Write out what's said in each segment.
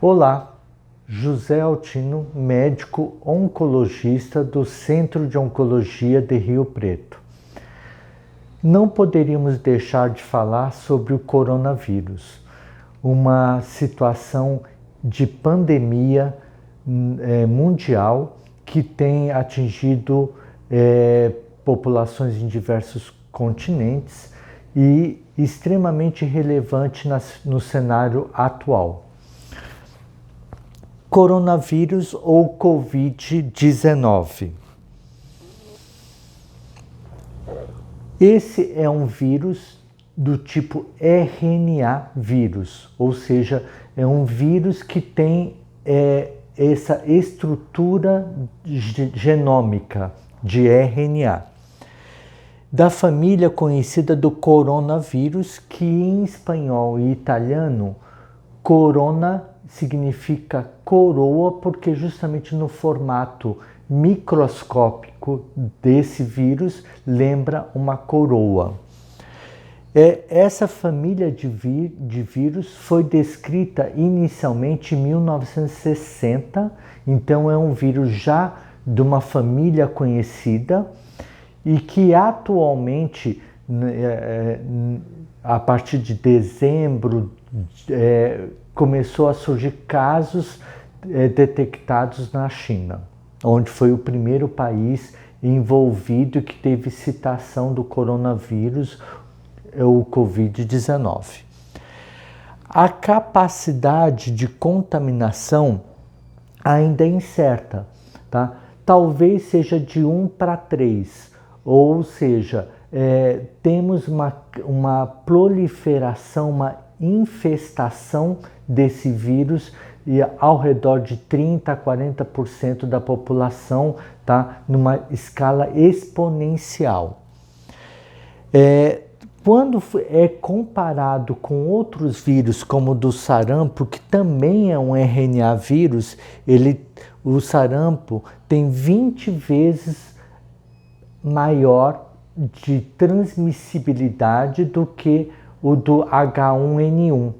Olá, José Altino, médico oncologista do Centro de Oncologia de Rio Preto. Não poderíamos deixar de falar sobre o coronavírus, uma situação de pandemia mundial que tem atingido populações em diversos continentes e extremamente relevante no cenário atual. Coronavírus ou Covid-19. Esse é um vírus do tipo RNA vírus, ou seja, é um vírus que tem essa estrutura genômica de RNA, da família conhecida do coronavírus, que em espanhol e italiano, corona significa coroa, porque justamente no formato microscópico desse vírus lembra uma coroa. Essa família de vírus foi descrita inicialmente em 1960, então é um vírus já de uma família conhecida e que atualmente, a partir de dezembro, começou a surgir casos detectados na China, onde foi o primeiro país envolvido que teve citação do coronavírus, o Covid-19. A capacidade de contaminação ainda é incerta, tá? Talvez seja de 1 para 3, ou seja, temos uma proliferação, uma infestação desse vírus e ao redor de 30 a 40% da população, tá? Numa escala exponencial. Quando é comparado com outros vírus, como o do sarampo, que também é um RNA vírus, o sarampo tem 20 vezes maior de transmissibilidade do que o do H1N1.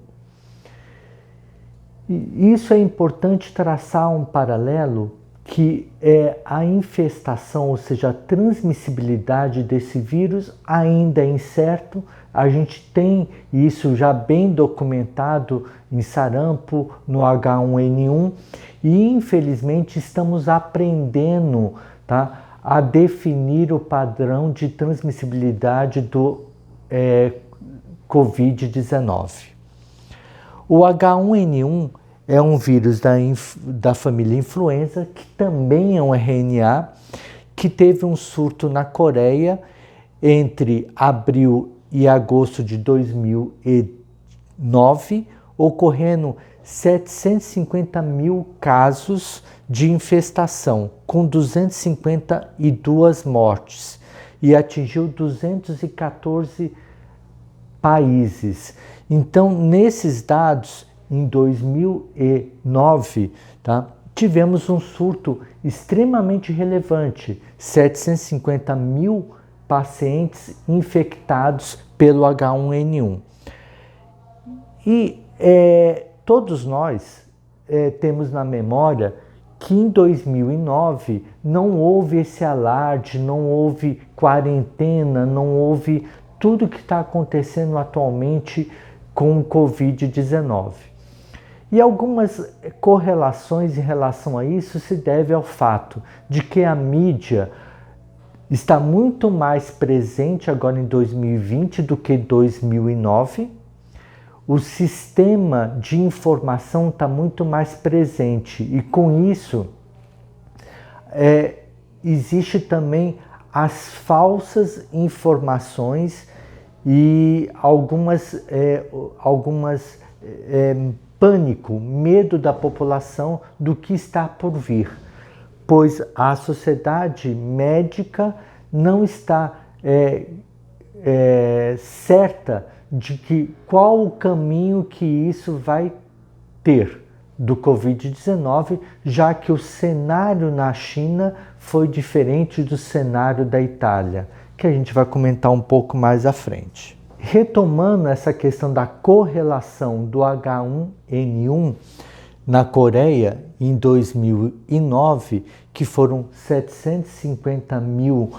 E isso é importante traçar um paralelo que a infestação, ou seja, a transmissibilidade desse vírus ainda é incerto. A gente tem isso já bem documentado em sarampo, no H1N1 e infelizmente estamos aprendendo, tá, a definir o padrão de transmissibilidade do Covid-19. O H1N1 é um vírus da família influenza, que também é um RNA, que teve um surto na Coreia entre abril e agosto de 2009, ocorrendo 750 mil casos de infestação, com 252 mortes, e atingiu 214 países. Então, nesses dados, em 2009, tá, tivemos um surto extremamente relevante, 750 mil pacientes infectados pelo H1N1. E todos nós temos na memória que em 2009 não houve esse alarde, não houve quarentena, não houve tudo que está acontecendo atualmente com o Covid-19. E algumas correlações em relação a isso se deve ao fato de que a mídia está muito mais presente agora em 2020 do que em 2009. O sistema de informação está muito mais presente e com isso existe também as falsas informações e algumas pânico, medo da população do que está por vir, pois a sociedade médica não está certa de qual o caminho que isso vai ter do Covid-19, já que o cenário na China foi diferente do cenário da Itália, que a gente vai comentar um pouco mais à frente. Retomando essa questão da correlação do H1N1, Na Coreia, em 2009, que foram 750 mil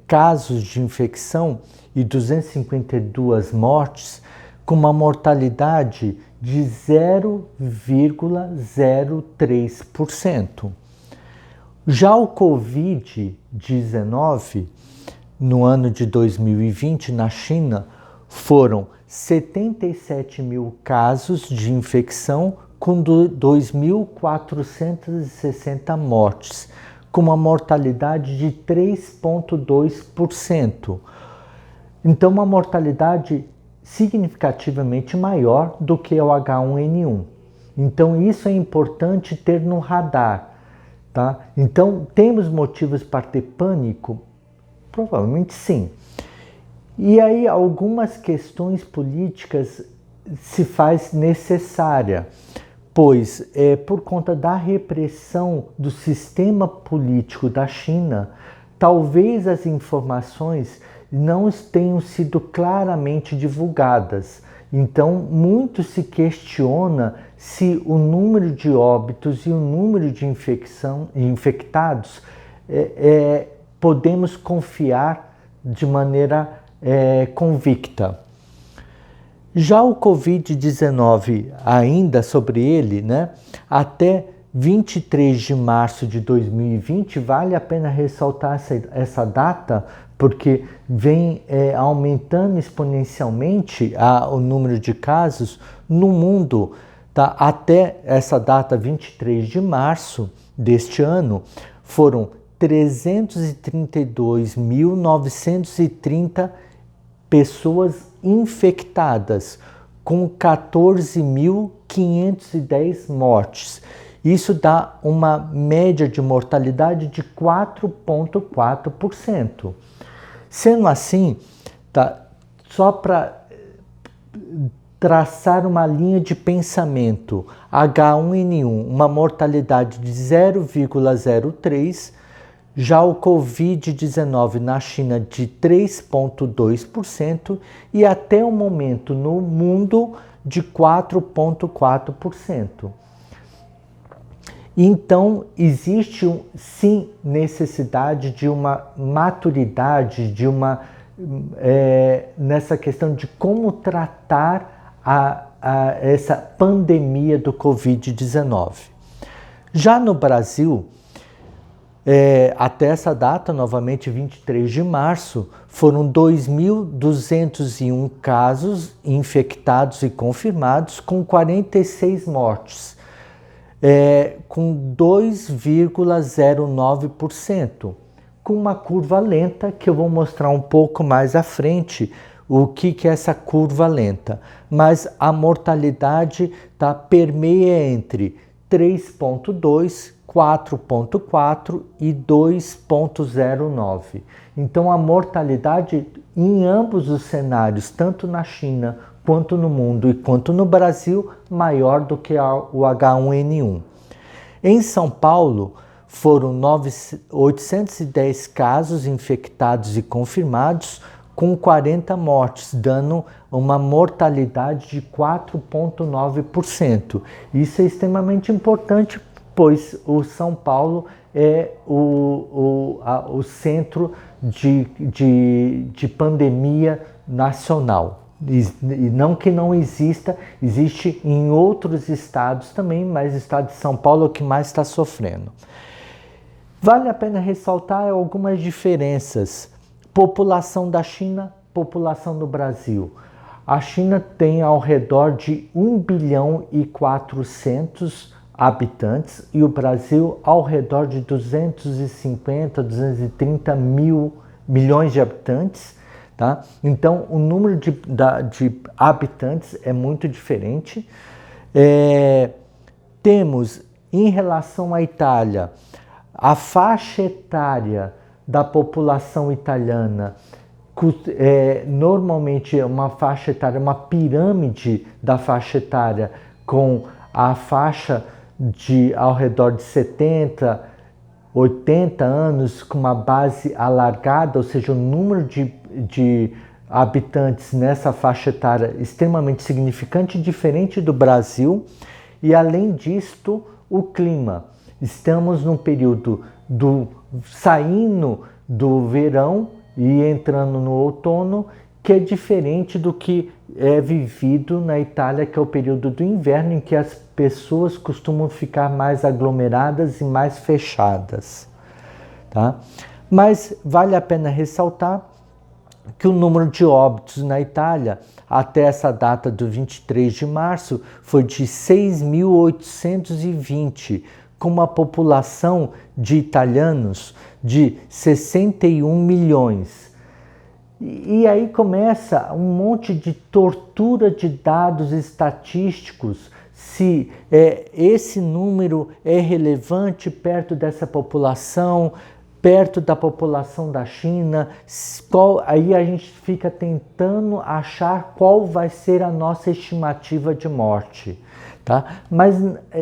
casos de infecção e 252 mortes, com uma mortalidade de 0,03%. Já o Covid-19, no ano de 2020, na China, foram 77 mil casos de infecção com 2.460 mortes, com uma mortalidade de 3,2%. Então, uma mortalidade significativamente maior do que o H1N1. Então, isso é importante ter no radar, tá? Então, temos motivos para ter pânico? Provavelmente sim. E aí, algumas questões políticas se faz necessária, pois por conta da repressão do sistema político da China, talvez as informações não tenham sido claramente divulgadas. Então, muito se questiona se o número de óbitos e o número de infectados podemos confiar de maneira convicta. Já o Covid-19, ainda sobre ele, né, até 23 de março de 2020, vale a pena ressaltar essa data, porque vem aumentando exponencialmente o número de casos no mundo. Tá? Até essa data, 23 de março deste ano, foram 332.930 pessoas infectadas, com 14.510 mortes. Isso dá uma média de mortalidade de 4,4%. Sendo assim, tá, só para traçar uma linha de pensamento, H1N1, uma mortalidade de 0,03%, já o Covid-19 na China de 3,2% e até o momento no mundo de 4,4%. Então, existe sim necessidade de uma maturidade, de nessa questão de como tratar essa pandemia do Covid-19. Já no Brasil, até essa data, novamente 23 de março, foram 2.201 casos infectados e confirmados, com 46 mortes, com 2,09%, com uma curva lenta que eu vou mostrar um pouco mais à frente o que é essa curva lenta. Mas a mortalidade permeia entre 3,2%, 4,4% e 2,09%. Então, a mortalidade em ambos os cenários, tanto na China quanto no mundo e quanto no Brasil, maior do que o H1N1. Em São Paulo, foram 810 casos infectados e confirmados, com 40 mortes, dando uma mortalidade de 4,9%. Isso é extremamente importante, pois o São Paulo é o centro de pandemia nacional. E não que não exista, existe em outros estados também, mas o estado de São Paulo é o que mais está sofrendo. Vale a pena ressaltar algumas diferenças. População da China, população do Brasil. A China tem ao redor de 1 bilhão e 400 habitantes e o Brasil ao redor de 250, 230 milhões de habitantes. Tá? Então, o número de habitantes é muito diferente. Temos, em relação à Itália, a faixa etária da população italiana, normalmente é uma faixa etária, uma pirâmide da faixa etária, com a faixa de ao redor de 70, 80 anos, com uma base alargada, ou seja, o número de habitantes nessa faixa etária extremamente significante, diferente do Brasil. E além disto, o clima. Estamos num período saindo do verão e entrando no outono, que é diferente do que é vivido na Itália, que é o período do inverno, em que as pessoas costumam ficar mais aglomeradas e mais fechadas, tá? Mas vale a pena ressaltar que o número de óbitos na Itália, até essa data do 23 de março, foi de 6.820, com uma população de italianos de 61 milhões. E aí começa um monte de tortura de dados estatísticos, se esse número é relevante perto dessa população, perto da população da China, aí a gente fica tentando achar qual vai ser a nossa estimativa de morte, tá? Mas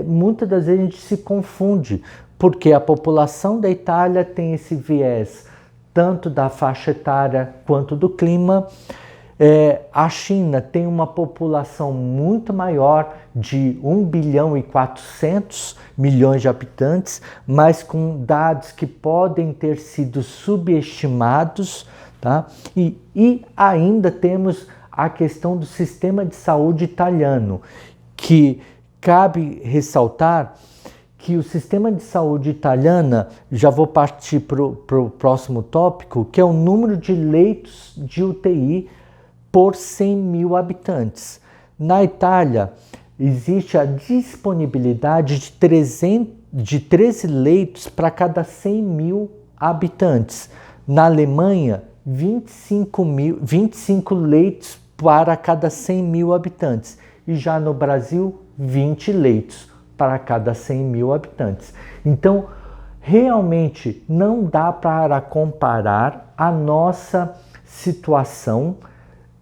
muitas das vezes a gente se confunde, porque a população da Itália tem esse viés tanto da faixa etária quanto do clima. A China tem uma população muito maior, de 1 bilhão e 400 milhões de habitantes, mas com dados que podem ter sido subestimados, tá? E ainda temos a questão do sistema de saúde italiano, que cabe ressaltar que o sistema de saúde italiana, já vou partir para o próximo tópico, que é o número de leitos de UTI por 100 mil habitantes. Na Itália, existe a disponibilidade de 13 leitos para cada 100 mil habitantes. Na Alemanha, 25 leitos para cada 100 mil habitantes. E já no Brasil, 20 leitos para cada 100 mil habitantes. Então, realmente não dá para comparar a nossa situação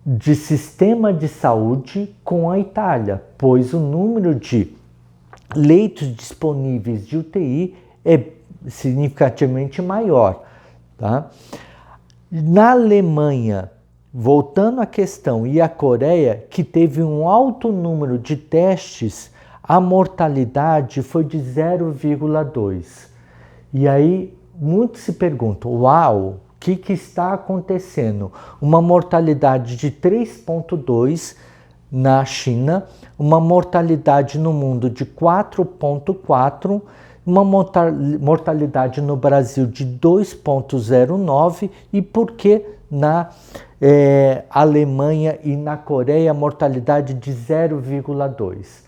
de sistema de saúde com a Itália, pois o número de leitos disponíveis de UTI é significativamente maior, tá? Na Alemanha, voltando à questão, e a Coreia, que teve um alto número de testes, a mortalidade foi de 0,2. E aí muitos se perguntam, uau, o que está acontecendo? Uma mortalidade de 3,2 na China, uma mortalidade no mundo de 4,4, uma mortalidade no Brasil de 2,09, e por que na Alemanha e na Coreia a mortalidade de 0,2?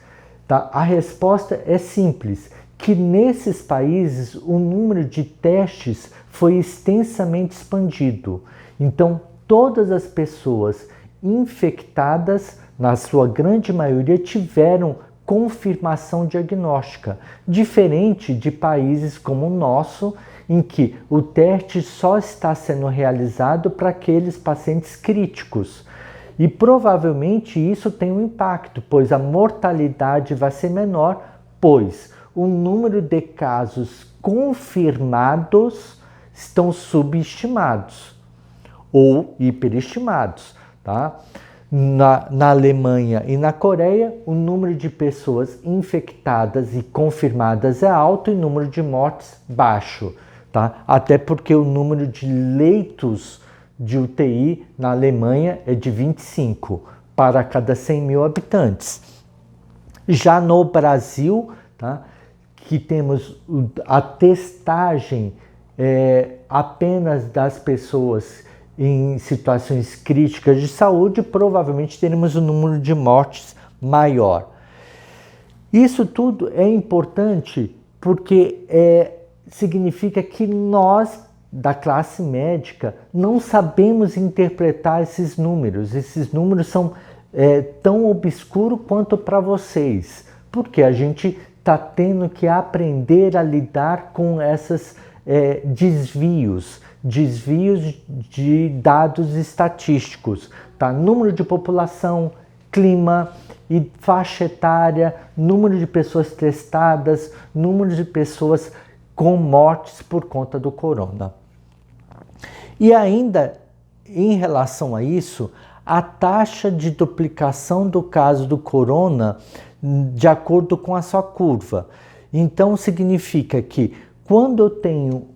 Tá? A resposta é simples, que nesses países o número de testes foi extensamente expandido. Então, todas as pessoas infectadas, na sua grande maioria, tiveram confirmação diagnóstica, diferente de países como o nosso, em que o teste só está sendo realizado para aqueles pacientes críticos. E provavelmente isso tem um impacto, pois a mortalidade vai ser menor, pois o número de casos confirmados estão subestimados ou hiperestimados, tá? Na Alemanha e na Coreia, o número de pessoas infectadas e confirmadas é alto e o número de mortes baixo, tá? Até porque o número de leitos de UTI na Alemanha é de 25 para cada 100 mil habitantes. Já no Brasil, tá, que temos a testagem apenas das pessoas em situações críticas de saúde, provavelmente teremos um número de mortes maior. Isso tudo é importante porque significa que nós, da classe médica, não sabemos interpretar esses números. Esses números são tão obscuros quanto para vocês, porque a gente está tendo que aprender a lidar com esses desvios de dados estatísticos, tá? Número de população, clima e faixa etária, número de pessoas testadas, número de pessoas com mortes por conta do corona. E ainda, em relação a isso, a taxa de duplicação do caso do corona de acordo com a sua curva. Então significa que quando eu tenho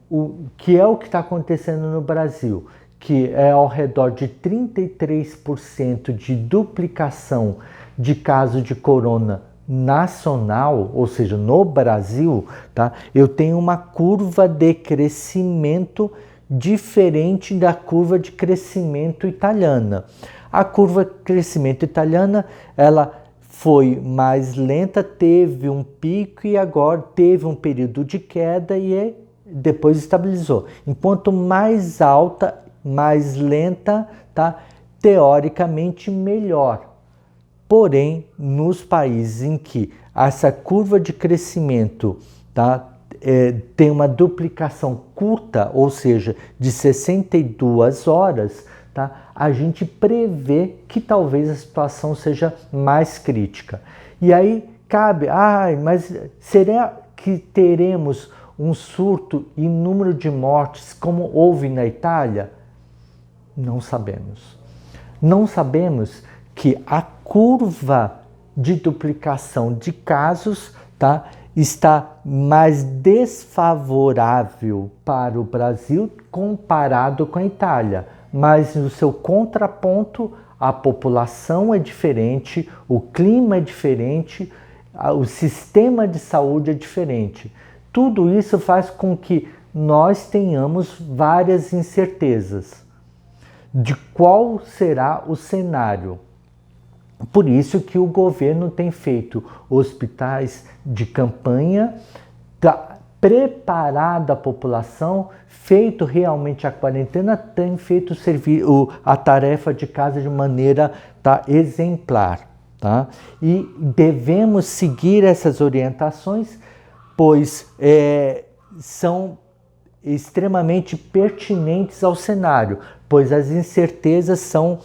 que é o que está acontecendo no Brasil, que é ao redor de 33% de duplicação de casos de corona nacional, ou seja, no Brasil, tá? Eu tenho uma curva de crescimento diferente da curva de crescimento italiana. A curva de crescimento italiana, ela foi mais lenta, teve um pico e agora teve um período de queda e depois estabilizou. Enquanto mais alta, mais lenta, tá? Teoricamente melhor. Porém, nos países em que essa curva de crescimento, tá, tem uma duplicação curta, ou seja, de 62 horas, tá, a gente prevê que talvez a situação seja mais crítica. E aí cabe, mas será que teremos um surto e número de mortes como houve na Itália? Não sabemos. Não sabemos que a curva de duplicação de casos, tá, está mais desfavorável para o Brasil comparado com a Itália. Mas no seu contraponto, a população é diferente, o clima é diferente, o sistema de saúde é diferente. Tudo isso faz com que nós tenhamos várias incertezas de qual será o cenário. Por isso que o governo tem feito hospitais de campanha, preparado a população, feito realmente a quarentena, tem feito a tarefa de casa de maneira exemplar. Tá? E devemos seguir essas orientações, pois são extremamente pertinentes ao cenário, pois as incertezas são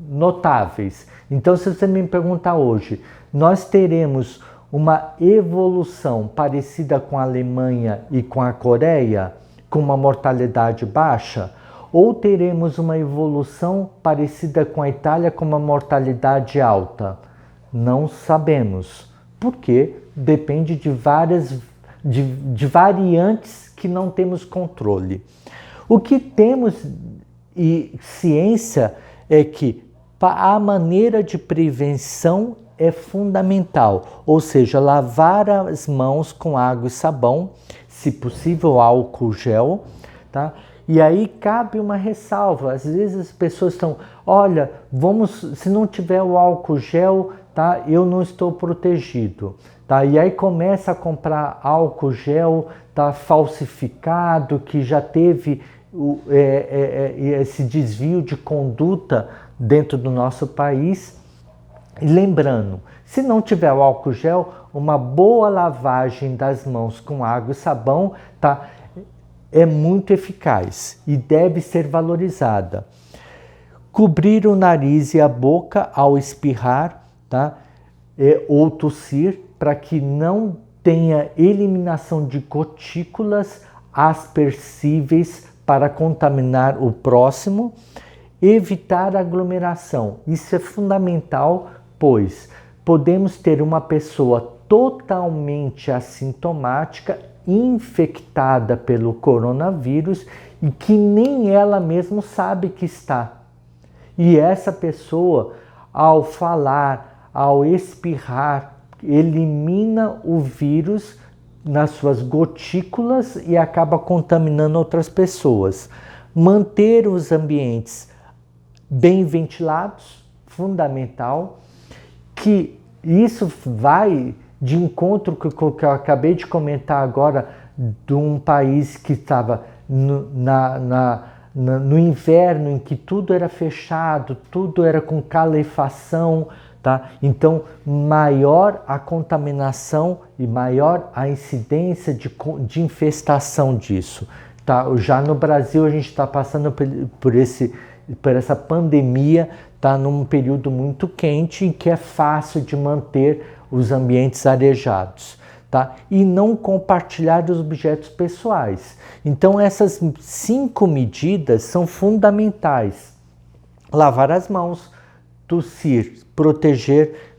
notáveis. Então, se você me perguntar hoje, nós teremos uma evolução parecida com a Alemanha e com a Coreia, com uma mortalidade baixa, ou teremos uma evolução parecida com a Itália com uma mortalidade alta? Não sabemos, porque depende de variantes que não temos controle. O que temos e ciência é que a maneira de prevenção é fundamental, ou seja, lavar as mãos com água e sabão, se possível álcool gel, tá? E aí cabe uma ressalva, às vezes as pessoas estão, olha, se não tiver o álcool gel, tá? Eu não estou protegido, tá? E aí começa a comprar álcool gel, tá? Falsificado, que já teve esse desvio de conduta dentro do nosso país. E lembrando, se não tiver o álcool gel, uma boa lavagem das mãos com água e sabão, tá? É muito eficaz e deve ser valorizada. Cobrir o nariz e a boca ao espirrar, tá? Ou tossir, para que não tenha eliminação de gotículas aspersíveis para contaminar o próximo. Evitar aglomeração. Isso é fundamental, pois podemos ter uma pessoa totalmente assintomática, infectada pelo coronavírus e que nem ela mesma sabe que está. E essa pessoa, ao falar, ao espirrar, elimina o vírus nas suas gotículas e acaba contaminando outras pessoas. Manter os ambientes bem ventilados, fundamental, que isso vai de encontro com o que eu acabei de comentar agora, de um país que estava no inverno, em que tudo era fechado, tudo era com calefação, tá? Então, maior a contaminação e maior a incidência de infestação disso. Tá? Já no Brasil, a gente está passando por essa pandemia, tá? Num período muito quente, em que é fácil de manter os ambientes arejados, tá? E não compartilhar os objetos pessoais. Então, essas 5 medidas são fundamentais. Lavar as mãos, tossir, proteger,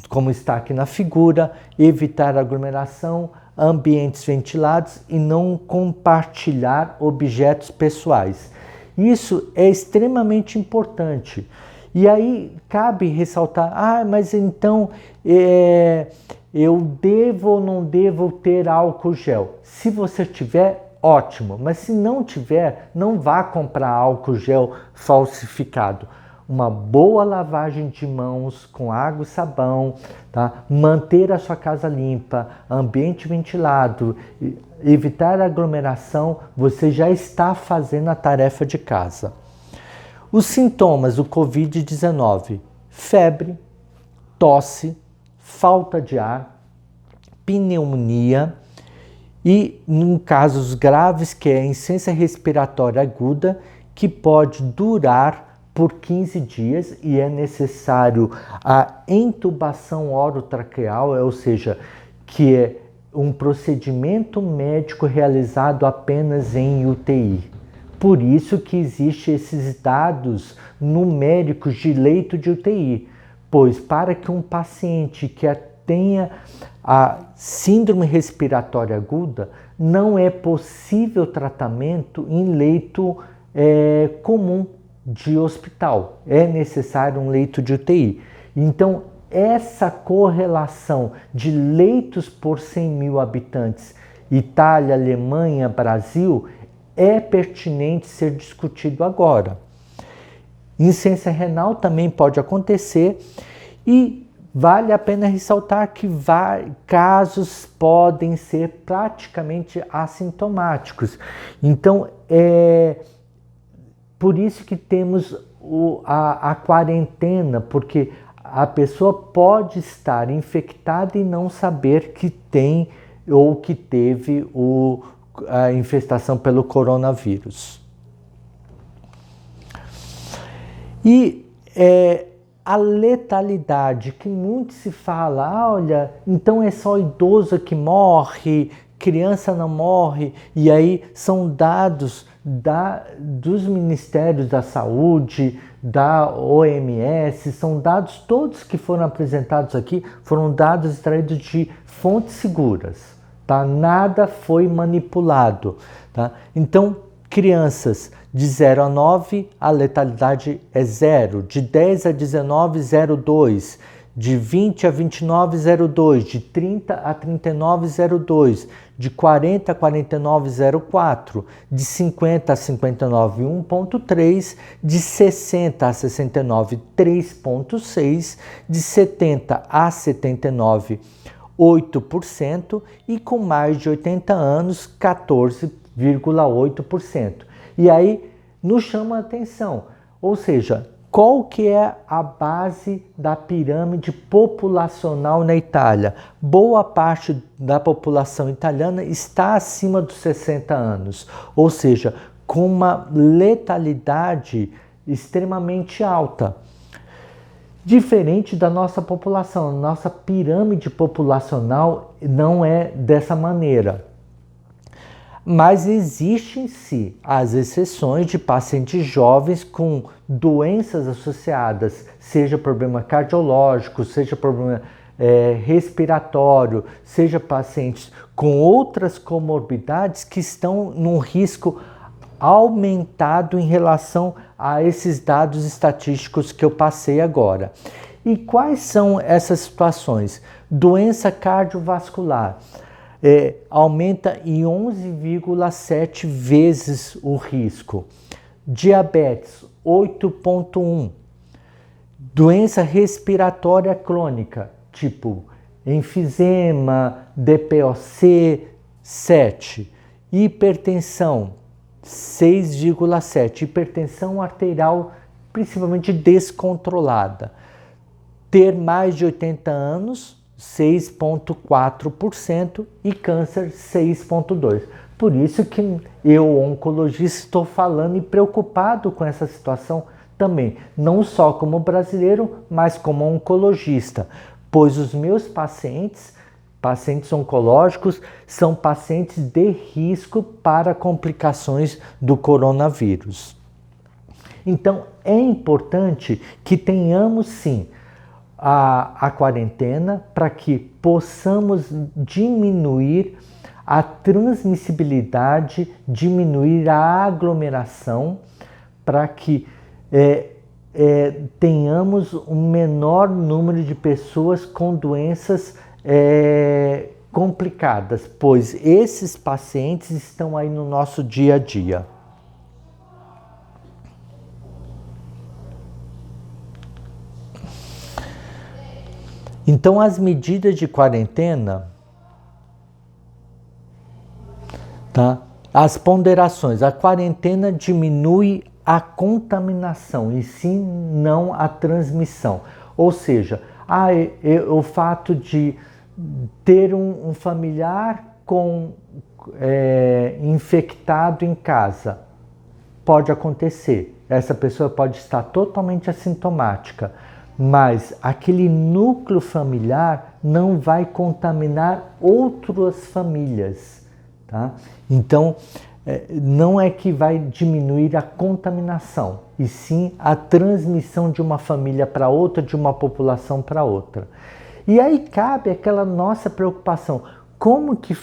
como está aqui na figura, evitar aglomeração, ambientes ventilados e não compartilhar objetos pessoais. Isso é extremamente importante. E aí cabe ressaltar, mas então eu devo ou não devo ter álcool gel? Se você tiver, ótimo, mas se não tiver, não vá comprar álcool gel falsificado. Uma boa lavagem de mãos com água e sabão, tá? Manter a sua casa limpa, ambiente ventilado, evitar aglomeração, você já está fazendo a tarefa de casa. Os sintomas do Covid-19: febre, tosse, falta de ar, pneumonia e, em casos graves, que é a insuficiência respiratória aguda, que pode durar por 15 dias e é necessário a intubação orotraqueal, ou seja, que é um procedimento médico realizado apenas em UTI. Por isso que existem esses dados numéricos de leito de UTI, pois para que um paciente que tenha a síndrome respiratória aguda, não é possível tratamento em leito comum de hospital, é necessário um leito de UTI. Então, essa correlação de leitos por 100 mil habitantes, Itália, Alemanha, Brasil, é pertinente ser discutido agora. Insuficiência renal também pode acontecer e vale a pena ressaltar que casos podem ser praticamente assintomáticos. Então, por isso que temos a quarentena, porque a pessoa pode estar infectada e não saber que tem ou que teve a infestação pelo coronavírus. E a letalidade, que muito se fala, olha, então é só idoso que morre, criança não morre, e aí são dados dos Ministérios da Saúde, da OMS, são dados todos que foram apresentados aqui, foram dados extraídos de fontes seguras, tá? Nada foi manipulado, tá? Então, crianças de 0 a 9, a letalidade é 0, de 10 a 19, 0,2, de 20 a 29, 0,2, de 30 a 39, 0,2, de 40 a 49, 0,4, de 50 a 59, 1,3, de 60 a 69, 3,6, de 70 a 79, 8% e com mais de 80 anos, 14,8%. E aí nos chama a atenção, ou seja, qual que é a base da pirâmide populacional na Itália? Boa parte da população italiana está acima dos 60 anos, ou seja, com uma letalidade extremamente alta. Diferente da nossa população, nossa pirâmide populacional não é dessa maneira. Mas existem sim as exceções de pacientes jovens com doenças associadas, seja problema cardiológico, seja problema respiratório, seja pacientes com outras comorbidades que estão num risco aumentado em relação a esses dados estatísticos que eu passei agora. E quais são essas situações? Doença cardiovascular. Aumenta em 11,7 vezes o risco. Diabetes, 8,1. Doença respiratória crônica, tipo enfisema, DPOC, 7. Hipertensão, 6,7. Hipertensão arterial, principalmente descontrolada. Ter mais de 80 anos, 6,4% e câncer 6,2%. Por isso que eu, oncologista, estou falando e preocupado com essa situação também, não só como brasileiro, mas como oncologista, pois os meus pacientes oncológicos, são pacientes de risco para complicações do coronavírus. Então, é importante que tenhamos sim a quarentena para que possamos diminuir a transmissibilidade, diminuir a aglomeração, para que tenhamos um menor número de pessoas com doenças complicadas, pois esses pacientes estão aí no nosso dia a dia. Então, as medidas de quarentena, tá? As ponderações, a quarentena diminui a contaminação e sim não a transmissão. Ou seja, o fato de ter um familiar infectado em casa pode acontecer. Essa pessoa pode estar totalmente assintomática, mas aquele núcleo familiar não vai contaminar outras famílias, tá? Então, não é que vai diminuir a contaminação, e sim a transmissão de uma família para outra, de uma população para outra. E aí cabe aquela nossa preocupação, como que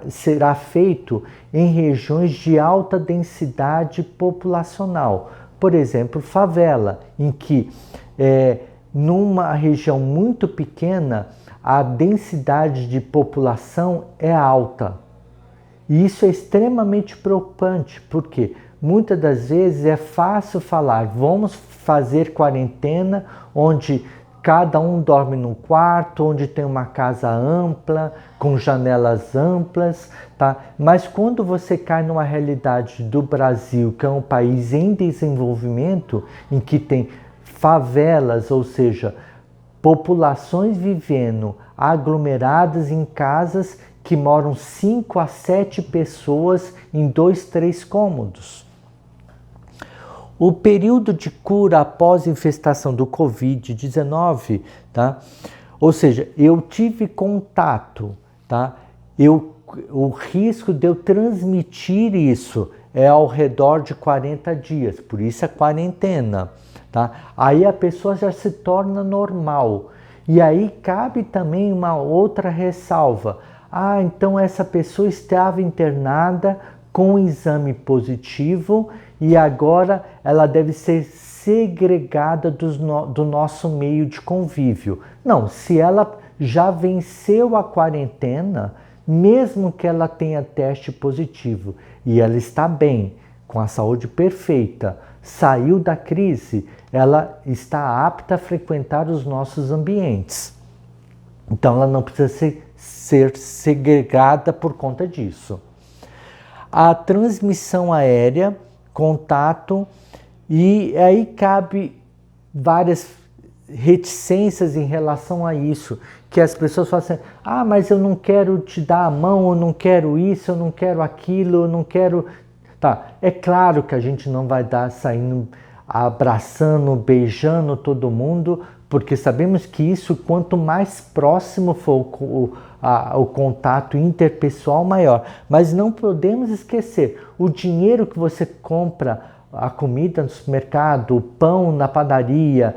será feito em regiões de alta densidade populacional? Por exemplo, favela, em que numa região muito pequena a densidade de população é alta. E isso é extremamente preocupante, porque muitas das vezes é fácil falar, vamos fazer quarentena onde cada um dorme num quarto, onde tem uma casa ampla, com janelas amplas, tá? Mas quando você cai numa realidade do Brasil, que é um país em desenvolvimento, em que tem favelas, ou seja, populações vivendo aglomeradas em casas que moram 5 a 7 pessoas em 2, 3 cômodos. O período de cura após infestação do Covid-19, tá? Ou seja, eu tive contato, tá? O risco de eu transmitir isso é ao redor de 40 dias, por isso a quarentena, tá? Aí a pessoa já se torna normal. E aí cabe também uma outra ressalva. Então essa pessoa estava internada com um exame positivo e agora ela deve ser segregada do nosso meio de convívio. Não, se ela já venceu a quarentena, mesmo que ela tenha teste positivo e ela está bem, com a saúde perfeita, saiu da crise, ela está apta a frequentar os nossos ambientes. Então ela não precisa ser segregada por conta disso. A transmissão aérea, contato, e aí cabe várias reticências em relação a isso, que as pessoas falam assim, mas eu não quero te dar a mão, eu não quero isso, eu não quero aquilo, eu não quero... Tá, é claro que a gente não vai saindo abraçando, beijando todo mundo, porque sabemos que isso, quanto mais próximo for o contato interpessoal, maior. Mas não podemos esquecer, o dinheiro que você compra a comida no supermercado, o pão na padaria,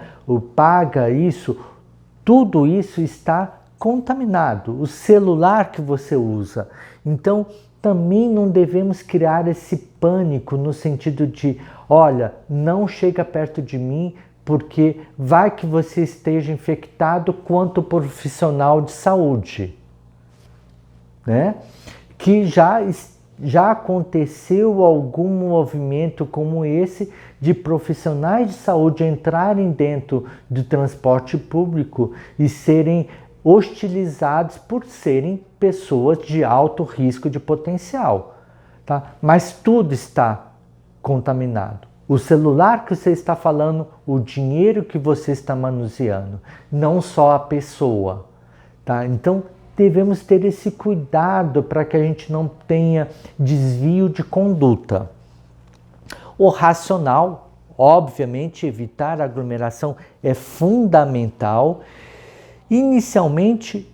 paga isso, tudo isso está contaminado. O celular que você usa. Então, também não devemos criar esse pânico no sentido de, olha, não chega perto de mim, porque vai que você esteja infectado quanto profissional de saúde, né? Que já aconteceu algum movimento como esse de profissionais de saúde entrarem dentro do transporte público e serem hostilizados por serem pessoas de alto risco de potencial, tá? Mas tudo está contaminado. O celular que você está falando, o dinheiro que você está manuseando, não só a pessoa, tá? Então, devemos ter esse cuidado para que a gente não tenha desvio de conduta. O racional, obviamente, evitar a aglomeração é fundamental. Inicialmente,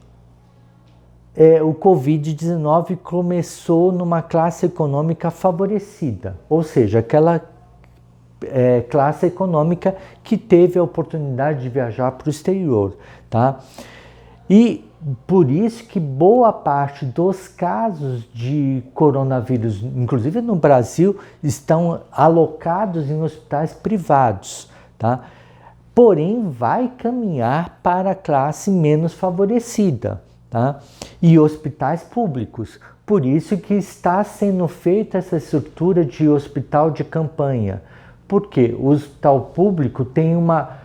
o Covid-19 começou numa classe econômica favorecida, ou seja, classe econômica que teve a oportunidade de viajar para o exterior, tá? E por isso que boa parte dos casos de coronavírus, inclusive no Brasil, estão alocados em hospitais privados, tá? Porém, vai caminhar para a classe menos favorecida, tá? E hospitais públicos. Por isso que está sendo feita essa estrutura de hospital de campanha. Porque o hospital público tem uma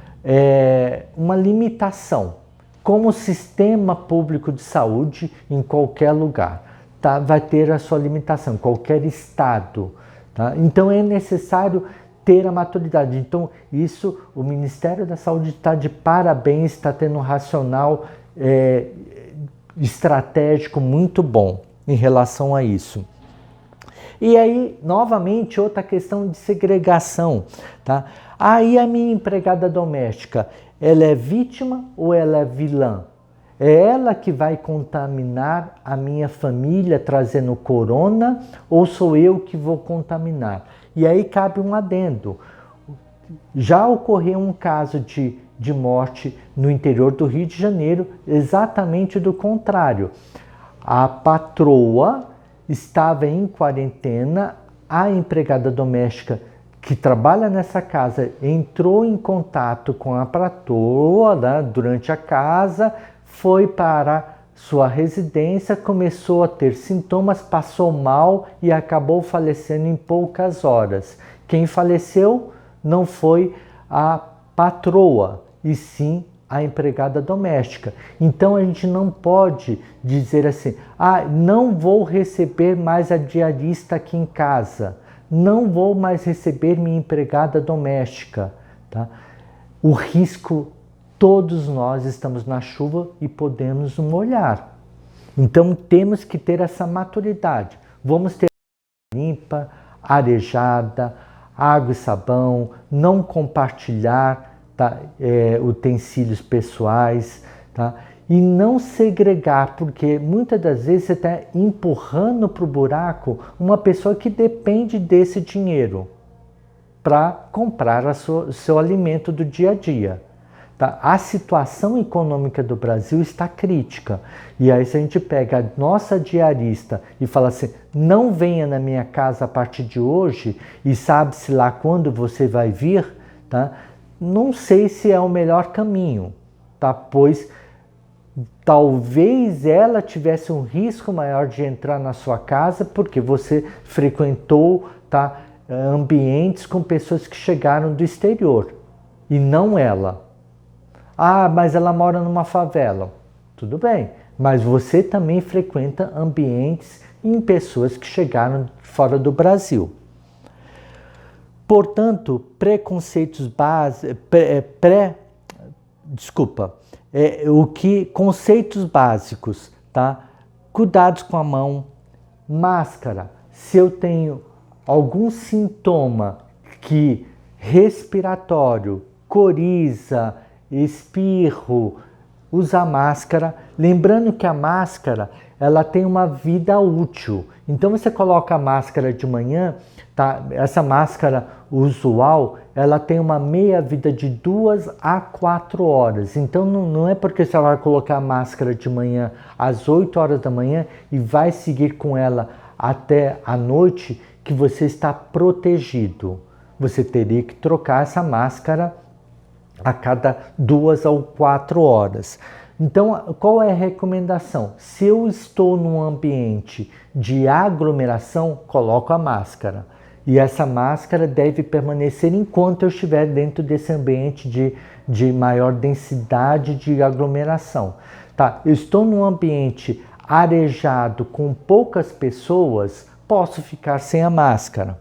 limitação. Como sistema público de saúde em qualquer lugar, tá? Vai ter a sua limitação, qualquer estado. Tá? Então é necessário ter a maturidade. Então isso, o Ministério da Saúde está de parabéns, está tendo um racional estratégico muito bom em relação a isso. E aí, novamente, outra questão de segregação. Tá? Aí a minha empregada doméstica, ela é vítima ou ela é vilã? É ela que vai contaminar a minha família trazendo corona ou sou eu que vou contaminar? E aí cabe um adendo. Já ocorreu um caso de morte no interior do Rio de Janeiro, exatamente do contrário. A patroa estava em quarentena, a empregada doméstica que trabalha nessa casa entrou em contato com a patroa, né, durante a casa, foi para sua residência, começou a ter sintomas, passou mal e acabou falecendo em poucas horas. Quem faleceu não foi a patroa, e sim a empregada doméstica. Então a gente não pode dizer assim, não vou receber mais a diarista aqui em casa, não vou mais receber minha empregada doméstica. Tá? O risco, todos nós estamos na chuva e podemos molhar. Então temos que ter essa maturidade. Vamos ter limpa, arejada, água e sabão, não compartilhar, tá? Utensílios pessoais, tá? E não segregar, porque muitas das vezes você está empurrando para o buraco uma pessoa que depende desse dinheiro para comprar o seu alimento do dia a dia. Tá? A situação econômica do Brasil está crítica. E aí se a gente pega a nossa diarista e fala assim, não venha na minha casa a partir de hoje e sabe-se lá quando você vai vir, tá? Não sei se é o melhor caminho, tá? Pois talvez ela tivesse um risco maior de entrar na sua casa porque você frequentou, tá, ambientes com pessoas que chegaram do exterior e não ela. Mas ela mora numa favela. Tudo bem, mas você também frequenta ambientes em pessoas que chegaram fora do Brasil. Portanto, preconceitos básicos, conceitos básicos, tá? Cuidados com a mão, máscara. Se eu tenho algum sintoma respiratório, coriza, espirro, usa máscara. Lembrando que a máscara, ela tem uma vida útil. Então você coloca a máscara de manhã, tá? Essa máscara usual, ela tem uma meia vida de 2 a 4 horas. Então não é porque você vai colocar a máscara de manhã às 8 horas da manhã e vai seguir com ela até a noite que você está protegido. Você teria que trocar essa máscara a cada 2 ou 4 horas. Então, qual é a recomendação? Se eu estou num ambiente de aglomeração, coloco a máscara. E essa máscara deve permanecer enquanto eu estiver dentro desse ambiente de maior densidade de aglomeração. Tá? Eu estou num ambiente arejado com poucas pessoas, posso ficar sem a máscara.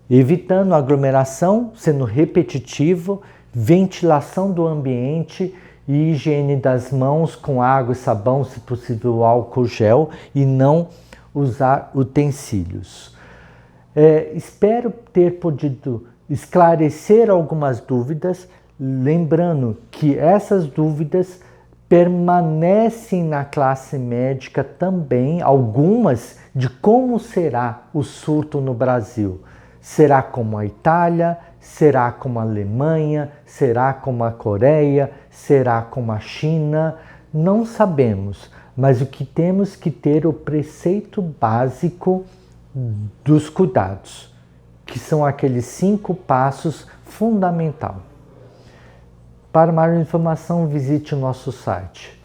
Evitando aglomeração, sendo repetitivo, ventilação do ambiente e higiene das mãos com água e sabão, se possível álcool gel, e não usar utensílios. Espero ter podido esclarecer algumas dúvidas, lembrando que essas dúvidas permanecem na classe médica também, algumas de como será o surto no Brasil. Será como a Itália? Será como a Alemanha? Será como a Coreia? Será como a China? Não sabemos, mas o que temos que ter é o preceito básico dos cuidados, que são aqueles 5 passos fundamentais. Para maior informação, visite o nosso site